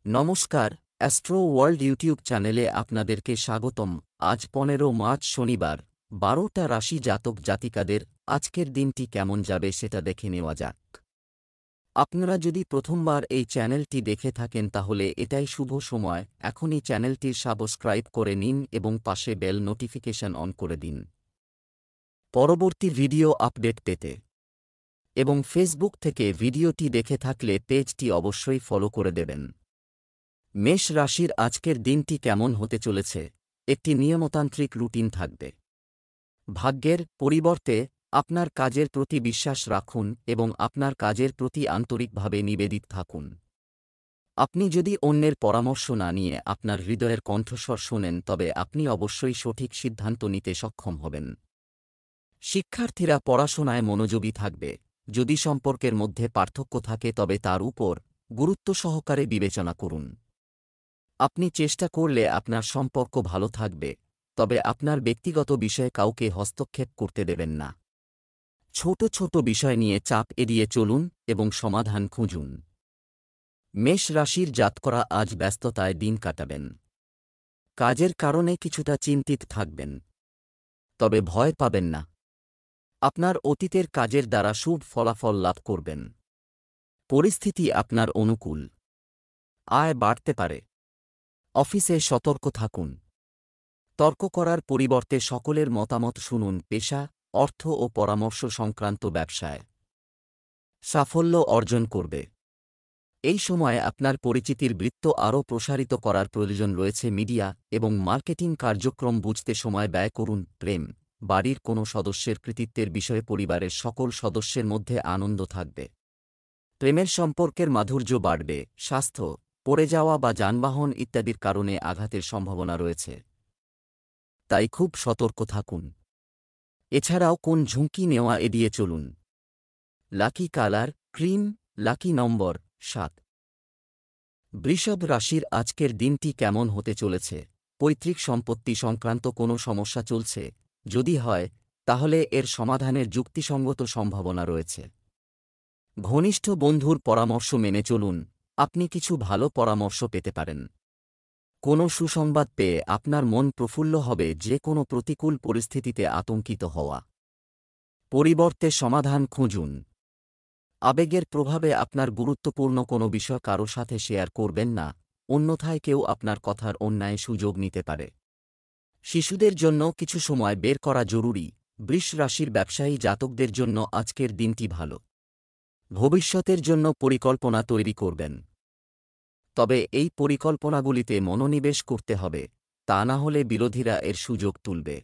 নমস্কার, astro world YouTube চ্যানেলে আপনাদেরকে স্বাগতম। আজ ১৫ মার্চ শনিবার, ১২টা রাশি জাতক জাতিকাদের আজকের দিনটি কেমন যাবে সেটা দেখে নেওয়া যাক। আপনারা যদি প্রথমবার এই চ্যানেলটি দেখে থাকেন তাহলে এটাই শুভ সময়, এখনই চ্যানেলটির সাবস্ক্রাইব করে নিন এবং পাশে বেল নোটিফিকেশন অন করে দিন পরবর্তী ভিডিও আপডেট পেতে। এবং ফেসবুক থেকে ভিডিওটি দেখে থাকলে পেজটি অবশ্যই ফলো করে দেবেন। মেষ রাশির আজকের দিনটি কেমন হতে চলেছে? একটি নিয়মতান্ত্রিক রুটিন থাকবে। ভাগ্যের পরিবর্তে আপনার কাজের প্রতি বিশ্বাস রাখুন এবং আপনার কাজের প্রতি আন্তরিকভাবে নিবেদিত থাকুন। আপনি যদি অন্যের পরামর্শ না নিয়ে আপনার হৃদয়ের কণ্ঠস্বর শোনেন তবে আপনি অবশ্যই সঠিক সিদ্ধান্ত নিতে সক্ষম হবেন। শিক্ষার্থীরা পড়াশোনায় মনোযোগী থাকবে। যদি সম্পর্কের মধ্যে পার্থক্য থাকে তবে তার উপর গুরুত্ব সহকারে বিবেচনা করুন। আপনি চেষ্টা করলে আপনার সম্পর্ক ভালো থাকবে, তবে আপনার ব্যক্তিগত বিষয়ে কাউকে হস্তক্ষেপ করতে দেবেন না। ছোট ছোট বিষয় নিয়ে চাপ এড়িয়ে চলুন এবং সমাধান খুঁজুন। মেষ রাশির জাতকরা আজ ব্যস্ততায় দিন কাটাবেন। কাজের কারণে কিছুটা চিন্তিত থাকবেন, তবে ভয় পাবেন না। আপনার অতীতের কাজের দ্বারা শুভ ফলাফল লাভ করবেন। পরিস্থিতি আপনার অনুকূল। আয় বাড়তে পারে। অফিসে সতর্ক থাকুন। তর্ক করার পরিবর্তে সকলের মতামত শুনুন। পেশা, অর্থ ও পরামর্শ সংক্রান্ত ব্যবসায় সাফল্য অর্জন করবে। এই সময়ে আপনার পরিচিতির বৃত্ত আরও প্রসারিত করার প্রয়োজন রয়েছে। মিডিয়া এবং মার্কেটিং কার্যক্রম বুঝতে সময় ব্যয় করুন। প্রেম, বাড়ির কোনো সদস্যের কৃতিত্বের বিষয়ে পরিবারের সকল সদস্যের মধ্যে আনন্দ থাকবে। প্রেমের সম্পর্কের মাধুর্য বাড়বে। স্বাস্থ্য, পড়ে যাওয়া বা যানবাহন ইত্যাদির কারণে আঘাতের সম্ভাবনা রয়েছে, তাই খুব সতর্ক থাকুন। এছাড়াও কোন ঝুঁকি নেওয়া এড়িয়ে চলুন। লাকি কালার ক্রিম, লাকি নম্বর ৭। বৃষভ রাশির আজকের দিনটি কেমন হতে চলেছে? পৈতৃক সম্পত্তি সংক্রান্ত কোনো সমস্যা চলছে? যদি হয় তাহলে এর সমাধানের যুক্তিসঙ্গত সম্ভাবনা রয়েছে। ঘনিষ্ঠ বন্ধুর পরামর্শ মেনে চলুন, আপনি কিছু ভালো পরামর্শ পেতে পারেন। কোনো সুসংবাদ পেয়ে আপনার মন প্রফুল্ল হবে। যে কোনো প্রতিকূল পরিস্থিতিতে আতঙ্কিত হওয়া পরিবর্তে সমাধান খুঁজুন। আবেগের প্রভাবে আপনার গুরুত্বপূর্ণ কোনো বিষয় কারো সাথে শেয়ার করবেন না, অন্যথায় কেউ আপনার কথার অন্যায় সুযোগ নিতে পারে। শিশুদের জন্য কিছু সময় বের করা জরুরি। বৃষ রাশির ব্যবসায়ী জাতকদের জন্য আজকের দিনটি ভালো। ভবিষ্যতের জন্য পরিকল্পনা তৈরি করবেন, তবে এই পরিকল্পনাগুলিতে মনোনিবেশ করতে হবে, তা না হলে বিরোধীরা এর সুযোগ তুলবে।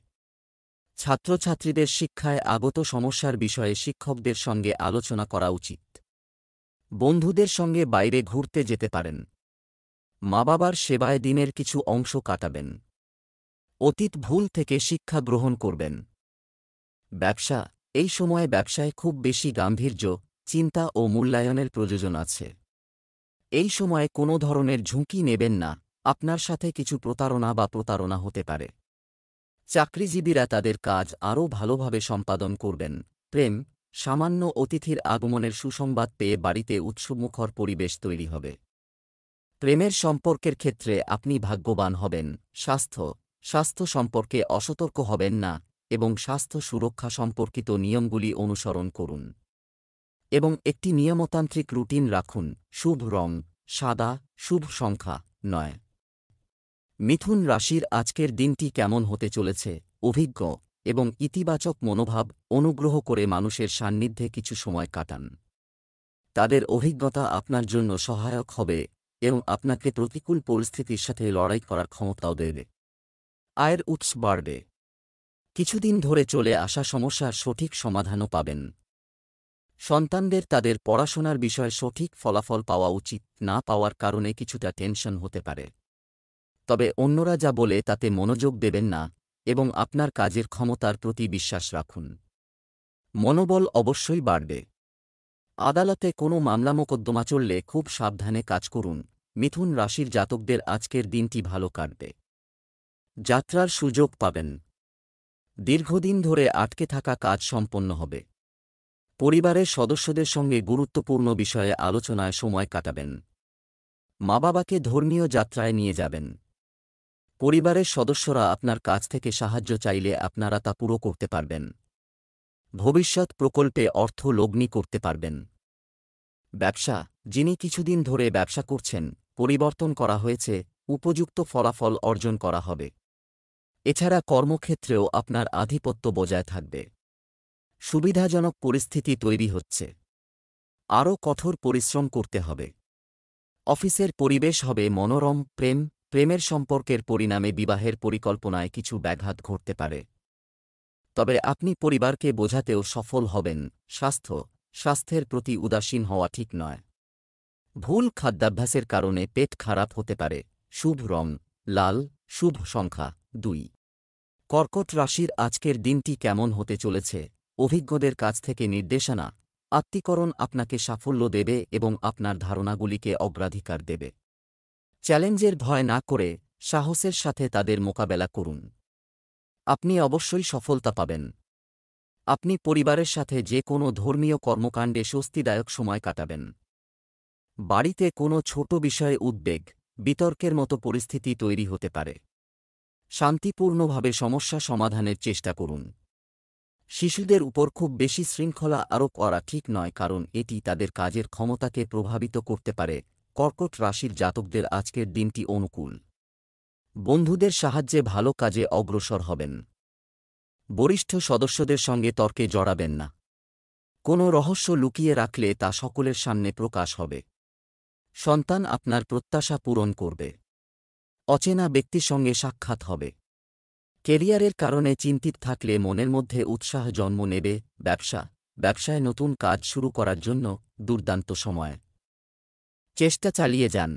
ছাত্রছাত্রীদের শিক্ষায় আগত সমস্যার বিষয়ে শিক্ষকদের সঙ্গে আলোচনা করা উচিত। বন্ধুদের সঙ্গে বাইরে ঘুরতে যেতে পারেন। মা বাবার সেবায় দিনের কিছু অংশ কাটাবেন। অতীত ভুল থেকে শিক্ষা গ্রহণ করবেন। ব্যবসা, এই সময়ে ব্যবসায় খুব বেশি গাম্ভীর্য, চিন্তা ও মূল্যায়নের প্রয়োজন আছে। এই সময়ে কোনো ধরনের ঝুঁকি নেবেন না, আপনার সাথে কিছু প্রতারণা হতে পারে। চাকরিজীবীরা তাদের কাজ আরও ভালোভাবে সম্পাদন করবেন। প্রেম, সামান্য অতিথির আগমনের সুসংবাদ পেয়ে বাড়িতে উৎসবমুখর পরিবেশ তৈরি হবে। প্রেমের সম্পর্কের ক্ষেত্রে আপনি ভাগ্যবান হবেন। স্বাস্থ্য সম্পর্কে অসতর্ক হবেন না এবং স্বাস্থ্য সুরক্ষা সম্পর্কিত নিয়মগুলি অনুসরণ করুন। এবং একটি নিয়মতান্ত্রিক রুটিন রাখুন। শুভ রং সাদা, শুভ সংখ্যা ৯। মিথুন রাশির আজকের দিনটি কেমন হতে চলেছে? অভিজ্ঞ এবং ইতিবাচক মনোভাব অনুগ্রহ করে মানুষের সান্নিধ্যে কিছু সময় কাটান। তাদের অভিজ্ঞতা আপনার জন্য সহায়ক হবে এবং আপনাকে প্রতিকূল পরিস্থিতির সাথে লড়াই করার ক্ষমতাও দেবে। আয়ের উৎস বাড়বে। কিছুদিন ধরে চলে আসা সমস্যার সঠিক সমাধানও পাবেন। সন্তানদের তাদের পড়াশোনার বিষয়ে সঠিক ফলাফল পাওয়া উচিত না পাওয়ার কারণে কিছুটা টেনশন হতে পারে, তবে অন্যরা যা বলে তাতে মনোযোগ দেবেন না এবং আপনার কাজের ক্ষমতার প্রতি বিশ্বাস রাখুন। মনোবল অবশ্যই বাড়বে। আদালতে কোনো মামলা মোকদ্দমা চললে খুব সাবধানে কাজ করুন। মিথুন রাশির জাতকদের আজকের দিনটি ভালো কাটবে। যাত্রার সুযোগ পাবেন। দীর্ঘদিন ধরে আটকে থাকা কাজ সম্পন্ন হবে। পরিবারের সদস্যদের সঙ্গে গুরুত্বপূর্ণ বিষয়ে আলোচনায় সময় কাটাবেন। মা বাবাকে ধর্মীয় যাত্রায় নিয়ে যাবেন। পরিবারের সদস্যরা আপনার কাছ থেকে সাহায্য চাইলে আপনারা তা পুরো করতে পারবেন। ভবিষ্যৎ প্রকল্পে অর্থ লগ্নি করতে পারবেন। ব্যবসা, যিনি কিছুদিন ধরে ব্যবসা করছেন, পরিবর্তন করা হয়েছে, উপযুক্ত ফলাফল অর্জন করা হবে। এছাড়া কর্মক্ষেত্রেও আপনার আধিপত্য বজায় থাকবে। সুবিধাজনক পরিস্থিতি তৈরি হচ্ছে। আরও কঠোর পরিশ্রম করতে হবে। অফিসের পরিবেশ হবে মনোরম। প্রেমের সম্পর্কের পরিণামে বিবাহের পরিকল্পনায় কিছু ব্যাঘাত ঘটতে পারে। তবে আপনি পরিবারকে বোঝাতেও সফল হবেন। স্বাস্থ্যের প্রতি উদাসীন হওয়া ঠিক নয়। ভুল খাদ্যাভ্যাসের কারণে পেট খারাপ হতে পারে। শুভ রং লাল, শুভ সংখ্যা 2। কর্কট রাশির আজকের দিনটি কেমন হতে চলেছে? অভিজ্ঞদের কাছ থেকে নির্দেশনা, আত্মীকরণ আপনাকে সাফল্য দেবে এবং আপনার ধারণাগুলিকে অগ্রাধিকার দেবে। চ্যালেঞ্জের ভয় না করে সাহসের সাথে তাদের মোকাবেলা করুন। আপনি অবশ্যই সফলতা পাবেন। আপনি পরিবারের সাথে যে কোনো ধর্মীয় কর্মকাণ্ডে স্বস্তিদায়ক সময় কাটাবেন। বাড়িতে কোনো ছোট বিষয়ে উদ্বেগ, বিতর্কের মতো পরিস্থিতি তৈরি হতে পারে। শান্তিপূর্ণভাবে সমস্যা সমাধানের চেষ্টা করুন। শিশুদের উপর খুব বেশি শৃঙ্খলা আরোপ করা ঠিক নয়, কারণ এটি তাদের কাজের ক্ষমতাকে প্রভাবিত করতে পারে। কর্কট রাশির জাতকদের আজকের দিনটি অনুকূল। বন্ধুদের সাহায্যে ভালো কাজে অগ্রসর হবেন। বরিষ্ঠ সদস্যদের সঙ্গে তর্কে জড়াবেন না। কোনো রহস্য লুকিয়ে রাখলে তা সকলের সামনে প্রকাশ হবে। সন্তান আপনার প্রত্যাশা পূরণ করবে। অচেনা ব্যক্তির সঙ্গে সাক্ষাৎ হবে। কেরিয়ারের কারণে চিন্তিত থাকলে মনের মধ্যে উৎসাহ জন্ম নেবে। ব্যবসায় নতুন কাজ শুরু করার জন্য দুর্দান্ত সময়। চেষ্টা চালিয়ে যান।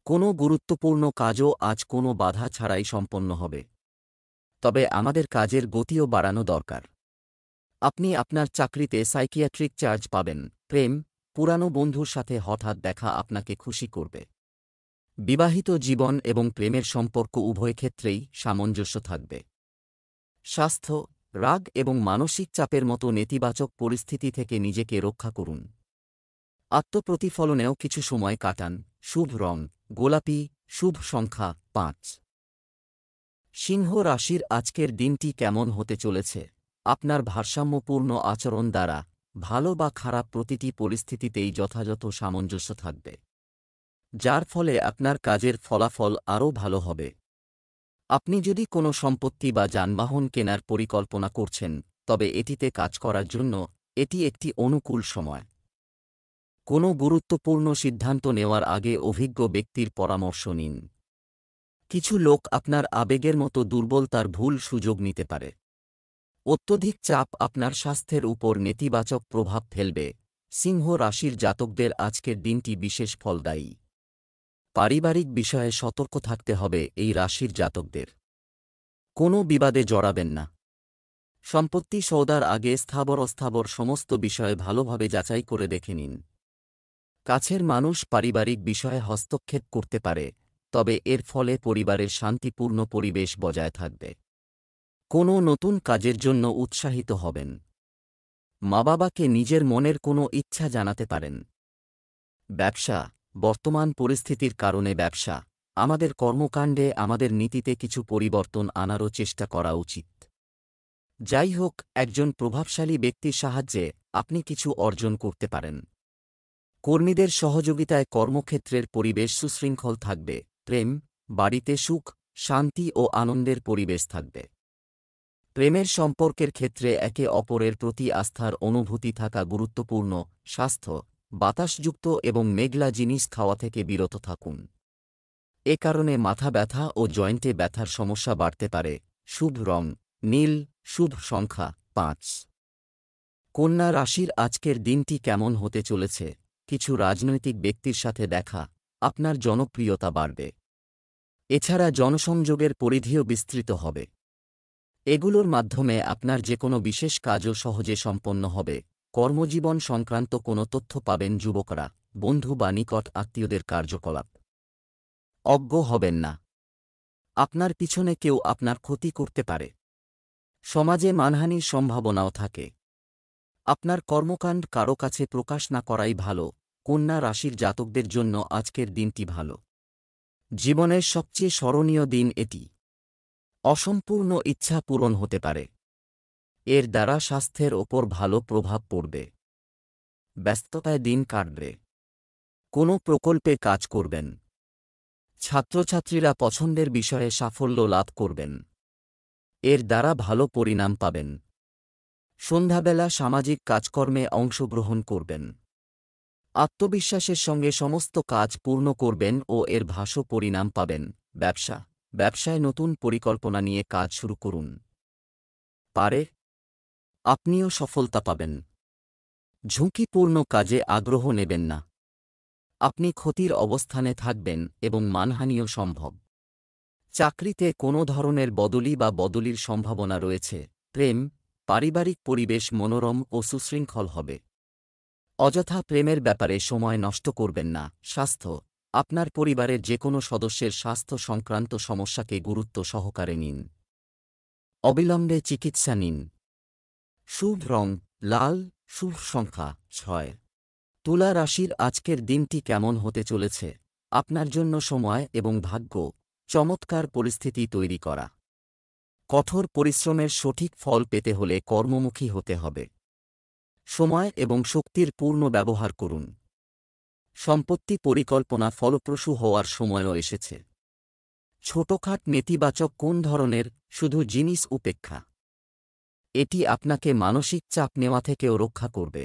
কোনো গুরুত্বপূর্ণ কাজও আজ কোনো বাধা ছাড়াই সম্পন্ন হবে। তবে আমাদের কাজের গতিও বাড়ানো দরকার। আপনি আপনার চাকরিতে সাইকিয়াট্রিক চার্জ পাবেন। পুরানো বন্ধুর সাথে হঠাৎ দেখা আপনাকে খুশি করবে। বিবাহিত জীবন এবং প্রেমের সম্পর্ক উভয় ক্ষেত্রেই সামঞ্জস্য থাকবে। স্বাস্থ্য, রাগ এবং মানসিক চাপের মতো নেতিবাচক পরিস্থিতি থেকে নিজেকে রক্ষা করুন। আত্মপ্রতিফলনেও কিছু সময় কাটান। শুভ রং গোলাপি, শুভ সংখ্যা 5। সিংহ রাশির আজকের দিনটি কেমন হতে চলেছে? আপনার ভারসাম্যপূর্ণ আচরণ দ্বারা ভালো বা খারাপ প্রতিটি পরিস্থিতিতেই যথাযথ সামঞ্জস্য থাকবে, যার ফলে আপনার কাজের ফলাফল আরও ভালো হবে। আপনি যদি কোনো সম্পত্তি বা যানবাহন কেনার পরিকল্পনা করছেন, তবে এটিতে কাজ করার জন্য এটি একটি অনুকূল সময়। কোনো গুরুত্বপূর্ণ সিদ্ধান্ত নেওয়ার আগে অভিজ্ঞ ব্যক্তির পরামর্শ নিন। কিছু লোক আপনার আবেগের মতো দুর্বলতার ভুল সুযোগ নিতে পারে। অত্যধিক চাপ আপনার স্বাস্থ্যের উপর নেতিবাচক প্রভাব ফেলবে। সিংহ রাশির জাতকদের আজকের দিনটি বিশেষ ফলদায়ী। পারিবারিক বিষয়ে সতর্ক থাকতে হবে এই রাশির জাতকদের। কোনো বিবাদে জড়াবেন না। সম্পত্তি সৌদার আগে স্থাবর অস্থাবর সমস্ত বিষয়ে ভালোভাবে যাচাই করে দেখে নিন। কাছের মানুষ পারিবারিক বিষয়ে হস্তক্ষেপ করতে পারে, তবে এর ফলে পরিবারের শান্তিপূর্ণ পরিবেশ বজায় থাকবে। কোনো নতুন কাজের জন্য উৎসাহিত হবেন। মা বাবাকে নিজের মনের কোনো ইচ্ছা জানাতে পারেন। ব্যবসা, বর্তমান পরিস্থিতির কারণে আমাদের কর্মকাণ্ডে আমাদের নীতিতে কিছু পরিবর্তন আনারও চেষ্টা করা উচিত। যাই হোক, একজন প্রভাবশালী ব্যক্তির সাহায্যে আপনি কিছু অর্জন করতে পারেন। কর্মীদের সহযোগিতায় কর্মক্ষেত্রের পরিবেশ সুশৃঙ্খল থাকবে। বাড়িতে সুখ, শান্তি ও আনন্দের পরিবেশ থাকবে। প্রেমের সম্পর্কের ক্ষেত্রে একে অপরের প্রতি আস্থার অনুভূতি থাকা গুরুত্বপূর্ণ। স্বাস্থ্য, বাতাসযুক্ত এবং মেঘলা জিনিস খাওয়া থেকে বিরত থাকুন। এ কারণে মাথা ব্যথা ও জয়েন্টে ব্যথার সমস্যা বাড়তে পারে। শুভ রং নীল, শুভ সংখ্যা 5। কন্যা রাশির আজকের দিনটি কেমন হতে চলেছে? কিছু রাজনৈতিক ব্যক্তির সাথে দেখা, আপনার জনপ্রিয়তা বাড়বে। এছাড়া জনসংযোগের পরিধিও বিস্তৃত হবে। এগুলোর মাধ্যমে আপনার যে কোনো বিশেষ কাজও সহজে সম্পন্ন হবে। কর্মজীবন সংক্রান্ত কোনো তথ্য পাবেন। যুবকরা, বন্ধু বা নিকট আত্মীয়দের কার্যকলাপ অজ্ঞ হবেন না। আপনার পিছনে কেউ আপনার ক্ষতি করতে পারে। সমাজে মানহানির সম্ভাবনাও থাকে। আপনার কর্মকাণ্ড কারো কাছে প্রকাশ না করাই ভালো। কন্যা রাশির জাতকদের জন্য আজকের দিনটি ভালো। জীবনের সবচেয়ে স্মরণীয় দিন এটি। অসম্পূর্ণ ইচ্ছা পূরণ হতে পারে। এর দ্বারা স্বাস্থ্যের ওপর ভালো প্রভাব পড়বে। ব্যস্ততায় দিন কাটবে। কোনো প্রকল্পে কাজ করবেন। ছাত্রছাত্রীরা পছন্দের বিষয়ে সাফল্য লাভ করবেন। এর দ্বারা ভালো পরিণাম পাবেন। সন্ধ্যাবেলা সামাজিক কাজকর্মে অংশগ্রহণ করবেন। আত্মবিশ্বাসের সঙ্গে সমস্ত কাজ পূর্ণ করবেন ও এর ভালো পরিণাম পাবেন। ব্যবসায় নতুন পরিকল্পনা নিয়ে কাজ শুরু করুন। পারে আপনিও সফলতা পাবেন। ঝুঁকিপূর্ণ কাজে আগ্রহ নেবেন না। আপনি ক্ষতির অবস্থানে থাকবেন এবং মানহানিও সম্ভব। চাকরিতে কোনো ধরনের বদলি বা বদলির সম্ভাবনা রয়েছে। প্রেম, পারিবারিক পরিবেশ মনোরম ও সুশৃঙ্খল হবে। অযথা প্রেমের ব্যাপারে সময় নষ্ট করবেন না। স্বাস্থ্য, আপনার পরিবারের যে কোনো সদস্যের স্বাস্থ্য সংক্রান্ত সমস্যাকে গুরুত্ব সহকারে নিন। অবিলম্বে চিকিৎসা নিন। শুভ রং লাল, শুভ সংখ্যা 6। তুলা রাশির আজকের দিনটি কেমন হতে চলেছে? আপনার জন্য সময় এবং ভাগ্য চমৎকার পরিস্থিতি তৈরি করা। কঠোর পরিশ্রমের সঠিক ফল পেতে হলে কর্মমুখী হতে হবে। সময় এবং শক্তির পূর্ণ ব্যবহার করুন। সম্পত্তি পরিকল্পনা ফলপ্রসূ হওয়ার সময়ও এসেছে। ছোটখাট নেতিবাচক কোন ধরনের শুধু জিনিস উপেক্ষা। এটি আপনাকে মানসিক চাপ নেওয়া থেকেও রক্ষা করবে।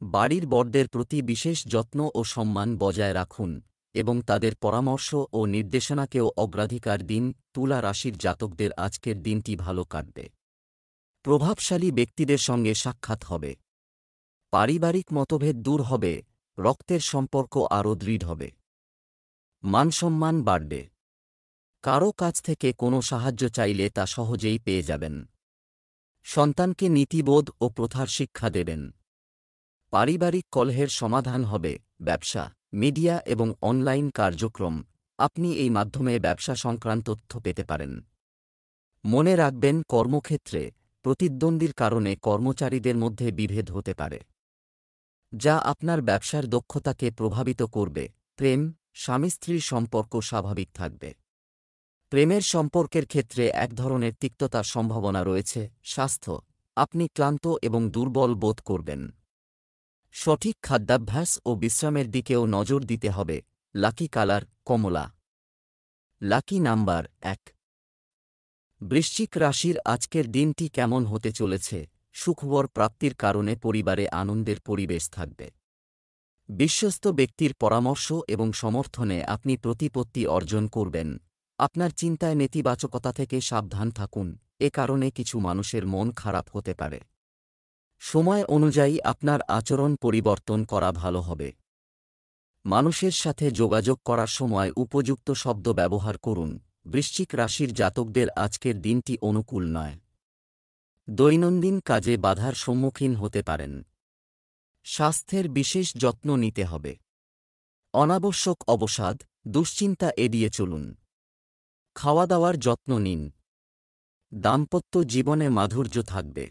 বাড়ির বড়দের প্রতি বিশেষ যত্ন ও সম্মান বজায় রাখুন এবং তাদের পরামর্শ ও নির্দেশনাকেও অগ্রাধিকার দিন। তুলা রাশির জাতকদের আজকের দিনটি ভালো কাটবে। প্রভাবশালী ব্যক্তিদের সঙ্গে সাক্ষাৎ হবে। পারিবারিক মতভেদ দূর হবে। রক্তের সম্পর্ক আরও দৃঢ় হবে। মানসম্মান বাড়বে। কারও কাছ থেকে কোনো সাহায্য চাইলে তা সহজেই পেয়ে যাবেন। সন্তানকে নীতিবোধ ও প্রথার শিক্ষা দেবেন। পারিবারিক কলহের সমাধান হবে। ব্যবসা, মিডিয়া এবং অনলাইন কার্যক্রম, আপনি এই মাধ্যমে ব্যবসা সংক্রান্ত তথ্য পেতে পারেন। মনে রাখবেন, কর্মক্ষেত্রে প্রতিদ্বন্দ্বীর কারণে কর্মচারীদের মধ্যে বিভেদ হতে পারে, যা আপনার ব্যবসার দক্ষতাকে প্রভাবিত করবে। প্রেম, স্বামী স্ত্রীর সম্পর্ক স্বাভাবিক থাকবে। প্রেমের সম্পর্কের ক্ষেত্রে এক ধরনের তিক্ততার সম্ভাবনা রয়েছে। স্বাস্থ্য, আপনি ক্লান্ত এবং দুর্বল বোধ করবেন। সঠিক খাদ্যাভ্যাস ও বিশ্রামের দিকেও নজর দিতে হবে। লাকি কালার কমলা। Lucky number 1। বৃশ্চিক রাশির আজকের দিনটি কেমন হতে চলেছে? সুখবর প্রাপ্তির কারণে পরিবারে আনন্দের পরিবেশ থাকবে। বিশ্বস্ত ব্যক্তির পরামর্শ এবং সমর্থনে আপনি প্রতিপত্তি অর্জন করবেন। আপনার চিন্তায় নেতিবাচকতা থেকে সাবধান থাকুন, এ কারণে কিছু মানুষের মন খারাপ হতে পারে। সময় অনুযায়ী আপনার আচরণ পরিবর্তন করা ভালো হবে। মানুষের সাথে যোগাযোগ করার সময় উপযুক্ত শব্দ ব্যবহার করুন। বৃশ্চিক রাশির জাতকদের আজকের দিনটি অনুকূল নয়। দৈনন্দিন কাজে বাধার সম্মুখীন হতে পারেন। স্বাস্থ্যের বিশেষ যত্ন নিতে হবে। অনাবশ্যক অবসাদ, দুশ্চিন্তা এড়িয়ে চলুন। খাওয়া দাওয়ার যত্ন নিন। দাম্পত্য জীবনে মাধুর্য থাকবে।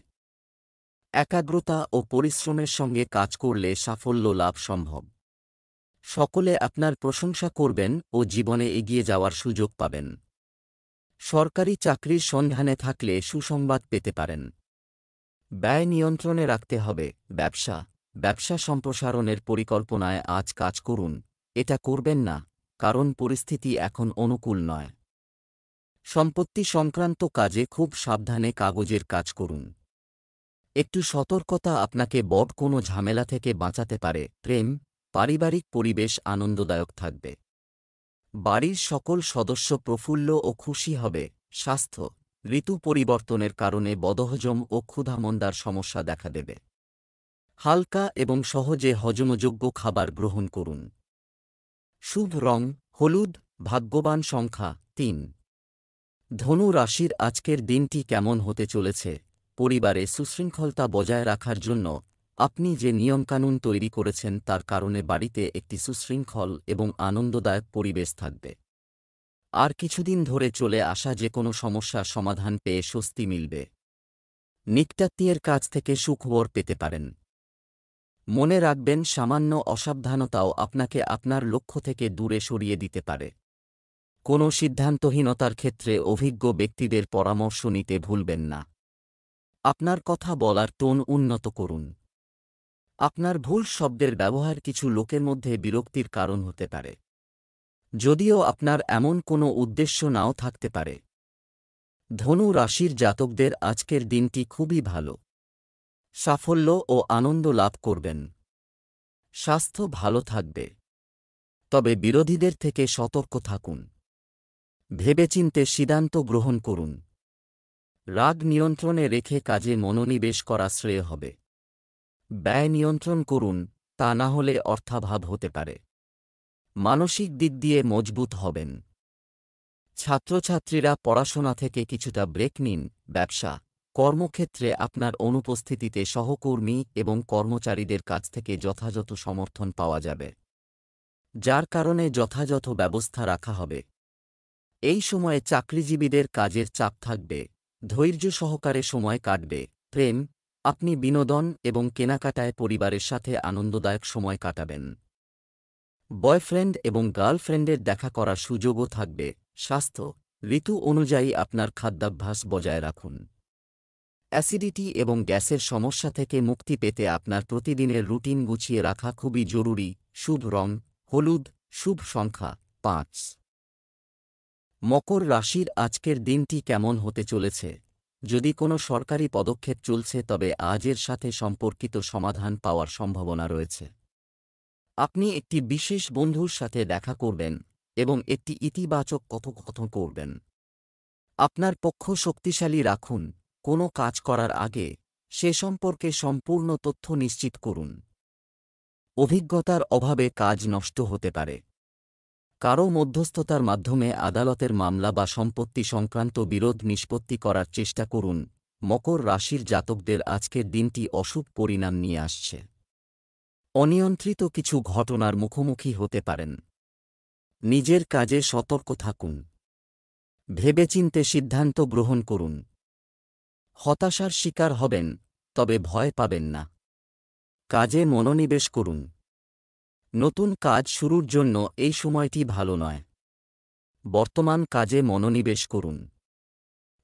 একাগ্রতা ও পরিশ্রমের সঙ্গে কাজ করলে সাফল্য লাভ সম্ভব। সকলে আপনার প্রশংসা করবেন ও জীবনে এগিয়ে যাওয়ার সুযোগ পাবেন। সরকারি চাকরির সন্ধানে থাকলে সুসংবাদ পেতে পারেন। ব্যয় নিয়ন্ত্রণে রাখতে হবে। ব্যবসা সম্প্রসারণের পরিকল্পনায় আজ কাজ করুন। এটা করবেন না, কারণ পরিস্থিতি এখন অনুকূল নয়। সম্পত্তি সংক্রান্ত কাজে খুব সাবধানে কাগজের কাজ করুন। একটু সতর্কতা আপনাকে বড় কোনো ঝামেলা থেকে বাঁচাতে পারে। প্রেম, পারিবারিক পরিবেশ আনন্দদায়ক থাকবে। বাড়ির সকল সদস্য প্রফুল্ল ও খুশি হবে। স্বাস্থ্য, ঋতু পরিবর্তনের কারণে বদহজম ও ক্ষুধামন্দার সমস্যা দেখা দেবে। হালকা এবং সহজে হজমযোগ্য খাবার গ্রহণ করুন। শুভ রং হলুদ, ভাগ্যবান সংখ্যা 3। ধনু রাশির আজকের দিনটি কেমন হতে চলেছে? পরিবারে সুশৃঙ্খলতা বজায় রাখার জন্য আপনি যে নিয়মকানুন তৈরি করেছেন তার কারণে বাড়িতে একটি সুশৃঙ্খল এবং আনন্দদায়ক পরিবেশ থাকবে। আর কিছুদিন ধরে চলে আসা যে কোনো সমস্যার সমাধান পেয়ে স্বস্তি মিলবে। নিকটাত্মীয়ের কাছ থেকে সুখবর পেতে পারেন। মনে রাখবেন, সামান্য অসাবধানতাও আপনাকে আপনার লক্ষ্য থেকে দূরে সরিয়ে দিতে পারে। কোনো সিদ্ধান্তহীনতার ক্ষেত্রে অভিজ্ঞ ব্যক্তিদের পরামর্শ নিতে ভুলবেন না। আপনার কথা বলার টোন উন্নত করুন। আপনার ভুল শব্দের ব্যবহার কিছু লোকের মধ্যে বিরক্তির কারণ হতে পারে, যদিও আপনার এমন কোনো উদ্দেশ্য নাও থাকতে পারে। ধনু রাশির জাতকদের আজকের দিনটি খুবই ভালো। সাফল্য ও আনন্দ লাভ করবেন। স্বাস্থ্য ভালো থাকবে, তবে বিরোধীদের থেকে সতর্ক থাকুন। ভেবেচিন্তে সিদ্ধান্ত গ্রহণ করুন। রাগ নিয়ন্ত্রণে রেখে কাজে মনোনিবেশ করা শ্রেয় হবে। ব্যয় নিয়ন্ত্রণ করুন, তা না হলে অর্থাভাব হতে পারে। মানসিক দিক দিয়ে মজবুত হবেন। ছাত্রছাত্রীরা পড়াশোনা থেকে কিছুটা ব্রেক নিন। ব্যবসা, কর্মক্ষেত্রে আপনার অনুপস্থিতিতে সহকর্মী এবং কর্মচারীদের কাছ থেকে যথাযথ সমর্থন পাওয়া যাবে, যার কারণে যথাযথ ব্যবস্থা রাখা হবে। এই সময়ে চাকরিজীবীদের কাজের চাপ থাকবে, ধৈর্য সহকারে সময় কাটবে। প্রেম, আপনি বিনোদন এবং কেনাকাটায় পরিবারের সাথে আনন্দদায়ক সময় কাটাবেন। বয়ফ্রেন্ড এবং গার্লফ্রেন্ডের দেখা করার সুযোগও থাকবে। স্বাস্থ্য, ঋতু অনুযায়ী আপনার খাদ্যাভ্যাস বজায় রাখুন। অ্যাসিডিটি এবং গ্যাসের সমস্যা থেকে মুক্তি পেতে আপনার প্রতিদিনের রুটিন গুছিয়ে রাখা খুবই জরুরি। শুভ রং হলুদ, শুভ সংখ্যা ৫। মকর রাশির আজকের দিনটি কেমন হতে চলেছে? যদি কোনো সরকারি পদক্ষেপ চলছে, তবে আজের সাথে সম্পর্কিত সমাধান পাওয়ার সম্ভাবনা রয়েছে। আপনি একটি বিশেষ বন্ধুর সাথে দেখা করবেন এবং একটি ইতিবাচক কথোপকথন করবেন। আপনার পক্ষ শক্তিশালী রাখুন। কোনো কাজ করার আগে সে সম্পর্কে সম্পূর্ণ তথ্য নিশ্চিত করুন। অভিজ্ঞতার অভাবে কাজ নষ্ট হতে পারে। কারও মধ্যস্থতার মাধ্যমে আদালতের মামলা বা সম্পত্তি সংক্রান্ত বিরোধ নিষ্পত্তি করার চেষ্টা করুন। মকর রাশির জাতকদের আজকের দিনটি অশুভ পরিণাম নিয়ে আসছে। অনিয়ন্ত্রিত কিছু ঘটনার মুখোমুখি হতে পারেন। নিজের কাজে সতর্ক থাকুন। ভেবেচিন্তে সিদ্ধান্ত গ্রহণ করুন। হতাশার শিকার হবেন, তবে ভয় পাবেন না। কাজে মনোনিবেশ করুন। নতুন কাজ শুরুর জন্য এই সময়টি ভালো নয়। বর্তমান কাজে মনোনিবেশ করুন।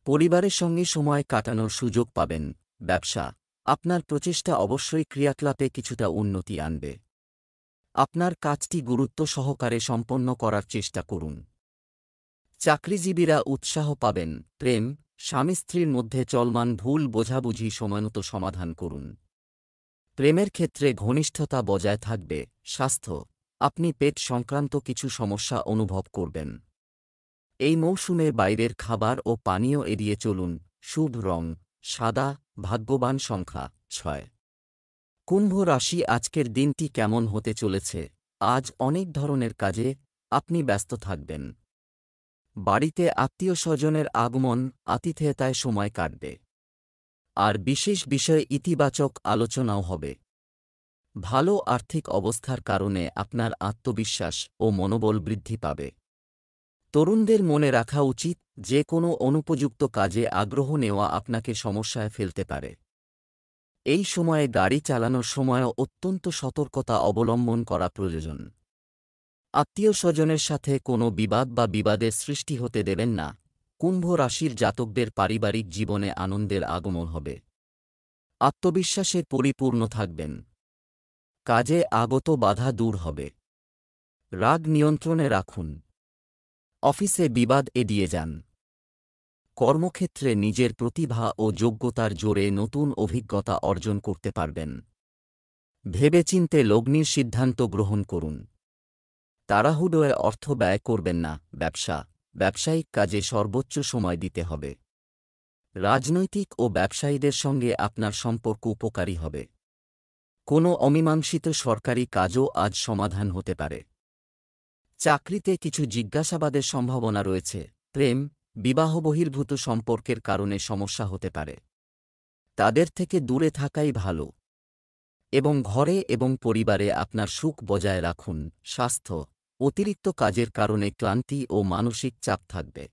পরিবারের সঙ্গে সময় কাটানোর সুযোগ পাবেন। ব্যবসা, আপনার প্রচেষ্টা অবশ্যই ক্রিয়াকলাপে কিছুটা উন্নতি আনবে। আপনার কাজটি গুরুত্ব সহকারে সম্পন্ন করার চেষ্টা করুন। চাকরিজীবীরা উৎসাহ পাবেন। প্রেম, স্বামী স্ত্রীর মধ্যে চলমান ভুল বোঝাবুঝি সময়মতো সমাধান করুন। প্রেমের ক্ষেত্রে ঘনিষ্ঠতা বজায় থাকবে। স্বাস্থ্য, আপনি পেট সংক্রান্ত কিছু সমস্যা অনুভব করবেন। এই মৌসুমে বাইরের খাবার ও পানীয় এড়িয়ে চলুন। শুভ রং সাদা, ভাগ্যবান সংখ্যা ৬। কুম্ভ রাশি আজকের দিনটি কেমন হতে চলেছে? আজ অনেক ধরনের কাজে আপনি ব্যস্ত থাকবেন। বাড়িতে আত্মীয়স্বজনের আগমন, আতিথেয়তায় সময় কাটবে। আর বিশেষ বিষয়ে ইতিবাচক আলোচনাও হবে। ভালো আর্থিক অবস্থার কারণে আপনার আত্মবিশ্বাস ও মনোবল বৃদ্ধি পাবে। তরুণদের মনে রাখা উচিত যে কোনো অনুপযুক্ত কাজে আগ্রহ নেওয়া আপনাকে সমস্যায় ফেলতে পারে। এই সময়ে গাড়ি চালানোর সময়ও অত্যন্ত সতর্কতা অবলম্বন করা প্রয়োজন। আত্মীয়স্বজনের সাথে কোনো বিবাদ বা বিবাদের সৃষ্টি হতে দেবেন না। কুম্ভ রাশির জাতকদের পারিবারিক জীবনে আনন্দের আগমন হবে। আত্মবিশ্বাসে পরিপূর্ণ থাকবেন। কাজে আগত বাধা দূর হবে। রাগ নিয়ন্ত্রণে রাখুন। অফিসে বিবাদ এড়িয়ে যান। কর্মক্ষেত্রে নিজের প্রতিভা ও যোগ্যতার জোরে নতুন অভিজ্ঞতা অর্জন করতে পারবেন। ভেবেচিন্তে লগ্নির সিদ্ধান্ত গ্রহণ করুন। তাড়াহুড়োয় অর্থ ব্যয় করবেন না। ব্যবসা, ব্যবসায়িক কাজে সর্বোচ্চ সময় দিতে হবে। রাজনৈতিক ও ব্যবসায়ীদের সঙ্গে আপনার সম্পর্ক উপকারী হবে। কোনো অমীমাংসিত সরকারি কাজও আজ সমাধান হতে পারে। চাকরিতে কিছু জিজ্ঞাসাবাদের সম্ভাবনা রয়েছে। প্রেম, বিবাহ বহির্ভূত সম্পর্কের কারণে সমস্যা হতে পারে। তাদের থেকে দূরে থাকাই ভালো এবং ঘরে এবং পরিবারে আপনার সুখ বজায় রাখুন। স্বাস্থ্য, অতিরিক্ত কাজের কারণে ক্লান্তি ও মানসিক চাপ থাকবে।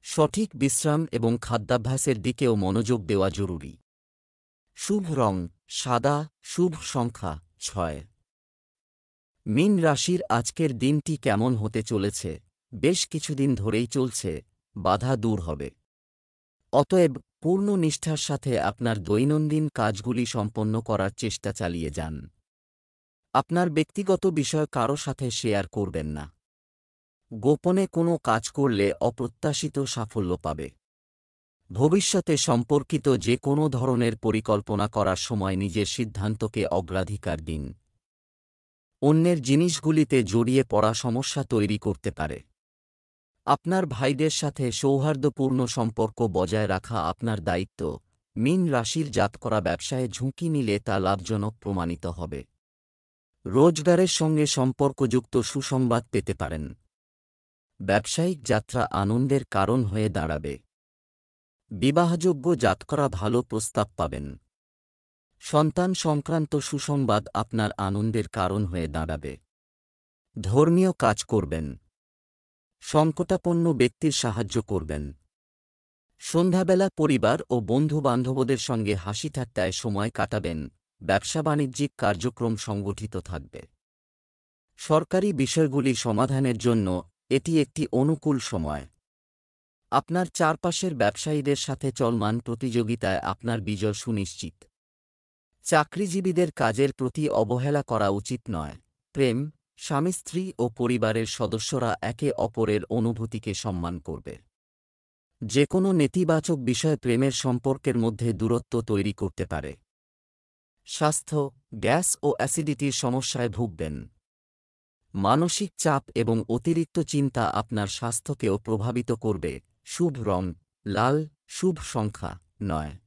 সঠিক বিশ্রাম এবং খাদ্যাভ্যাসের দিকেও মনোযোগ দেওয়া জরুরি। শুভ রং সাদা, শুভ সংখ্যা 6। মীন রাশির আজকের দিনটি কেমন হতে চলেছে? বেশ কিছুদিন ধরেই চলছে, বাধা দূর হবে। অতএব পূর্ণ নিষ্ঠার সাথে আপনার দৈনন্দিন কাজগুলি সম্পন্ন করার চেষ্টা চালিয়ে যান। আপনার ব্যক্তিগত বিষয় কারো সাথে শেয়ার করবেন না। গোপনে কোনো কাজ করলে অপ্রত্যাশিত সাফল্য পাবে। ভবিষ্যতে সম্পর্কিত যে কোনো ধরনের পরিকল্পনা করার সময় নিজের সিদ্ধান্তকে অগ্রাধিকার দিন। অন্যের জিনিসগুলিতে জড়িয়ে পড়া সমস্যা তৈরি করতে পারে। আপনার ভাইদের সাথে সৌহার্দ্যপূর্ণ সম্পর্ক বজায় রাখা আপনার দায়িত্ব। মীন রাশির জাতকরা ব্যবসায়ে ঝুঁকি নিলে তা লাভজনক প্রমাণিত হবে। রোজগারের সঙ্গে সম্পর্কযুক্ত সুসংবাদ পেতে পারেন। ব্যবসায়িক যাত্রা আনন্দের কারণ হয়ে দাঁড়াবে। বিবাহযোগ্য জাতকরা ভালো প্রস্তাব পাবেন। সন্তান সংক্রান্ত সুসংবাদ আপনার আনন্দের কারণ হয়ে দাঁড়াবে। ধর্মীয় কাজ করবেন। সংকটাপন্ন ব্যক্তির সাহায্য করবেন। সন্ধ্যাবেলা পরিবার ও বন্ধু-বান্ধবদের সঙ্গে হাসি-ঠাট্টায় সময় কাটাবেন। ব্যবসা-বাণিজ্যিক কার্যক্রম সংগঠিত থাকবে। সরকারি বিষয়গুলি সমাধানের জন্য এটি একটি অনুকূল সময়। আপনার চারপাশের ব্যবসায়ীদের সাথে চলমান প্রতিযোগিতায় আপনার বিজয় সুনিশ্চিত। চাকরিজীবীদের কাজের প্রতি অবহেলা করা উচিত নয়। প্রেম, স্বামী-স্ত্রী ও পরিবারের সদস্যরা একে অপরের অনুভূতিকে সম্মান করবে। যে কোনো নেতিবাচক বিষয় প্রেমের সম্পর্কের মধ্যে দূরত্ব তৈরি করতে পারে। স্বাস্থ্য, গ্যাস ও অ্যাসিডিটির সমস্যায় ভুগবেন। মানসিক চাপ এবং অতিরিক্ত চিন্তা আপনার স্বাস্থ্যকেও প্রভাবিত করবে। শুভ রং লাল, শুভ সংখ্যা 9।